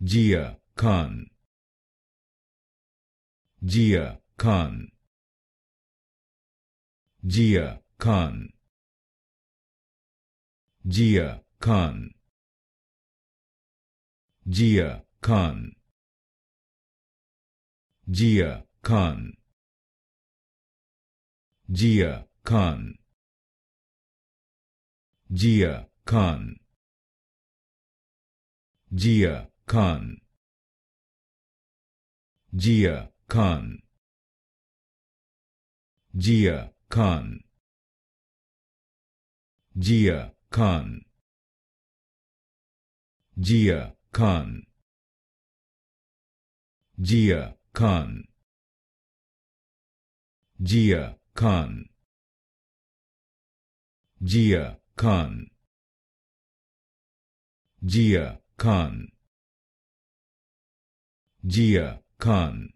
Jiya Khan, Jiya Khan, Jiya Khan, Jiya Khan, Jiya Khan, Jiya Khan, Jiya Khan, Jiya Khan, Jiya Khan, Jiya Khan, Jiya Khan, Jiya Khan, Jiya Khan, Jiya Khan, Jiya Khan, Jiya Khan, Jiya Khan, Jiya Khan,